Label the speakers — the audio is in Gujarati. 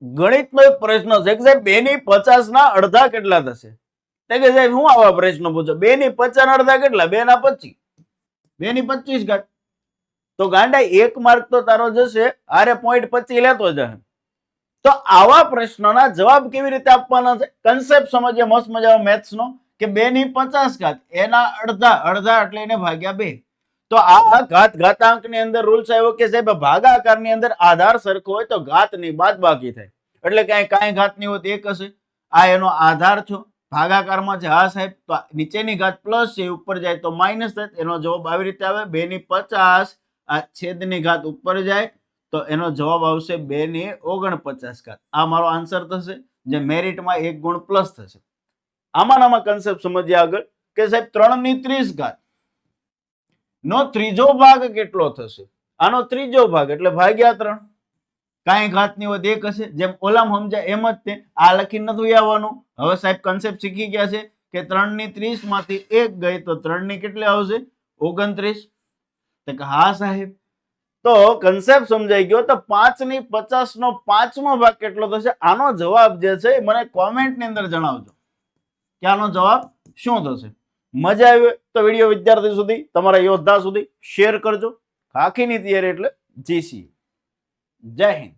Speaker 1: ગણિતનો એક પ્રશ્ન છે કે સાહેબ 2 ની 50 ના અડધા કેટલા થશે? તે કે સાહેબ હું આવા પ્રશ્ન પૂછો? 2 ની 50 ના અડધા કેટલા? 2 ના 25. 2 ની 25 ઘાત. તો ગાંડા 1 માર્ક તો તારો જશે, આરે 0.25 લેતો જાય. તો આવા પ્રશ્નોના જવાબ કેવી રીતે આપવાના છે? કન્સેપ્ટ સમજીએ મસ્ત મજાનો મેથ્સ નો કે 2 ની 50 ઘાત એના અડધા એટલે એને ભાગ્યા 2. તો આ ઘાતાંકની અંદર રૂલ્સ આવ્યો કે સાહેબ ભાગાકારની અંદર આધાર સરખો હોય તો ઘાતની બાદબાકી થાય. એટલે કાંઈ ઘાતની હોય તો એક હશે. આ એનો આધાર છો. ભાગાકારમાં છે હા સાહેબ, તો નીચેની ઘાત પ્લસ છે, ઉપર જાય તો માઇનસ થાય. એનો જવાબ આવી રીતે આવે 2 ની 50. આ છેદની ઘાત ઉપર જાય તો એનો જવાબ આવશે 2 ની 49 ઘાત. આ મારો આન્સર થશે, જે મેરિટમાં 1 ગુણ પ્લસ થશે. આમાં કન્સેપ્ટ સમજીએ આગળ કે સાહેબ 3 ની 30 ઘાત નો ત્રીજો ભાગ કેટલો થશે? આનો ત્રીજો ભાગ એટલે ભાગ્યા 3. કાંઈ ઘાતની હોય એક હશે, જેમ ઓલામ સમજાય એમ જ તે આ લખીને નથી આવવાનું. હવે સાહેબ કન્સેપ્ટ શીખી ગયા છે કે 3 ની 30 માંથી 1 ગઈ તો 3 ની કેટલી આવશે? 29. તો કે હા સાહેબ, તો કન્સેપ્ટ સમજાઈ ગયો. તો 5 ની 50 નો 5મો ભાગ કેટલો થશે? આનો જવાબ જે છે મને કોમેન્ટ ની અંદર જણાવજો કે આનો જવાબ શું થશે. મજા આવી તો વિડીયો વિદ્યાર્થી સુધી, તમારા યોદ્ધા સુધી શેર કરજો. ખાખીની તૈયારી એટલે જીસી. જય હિન્દ.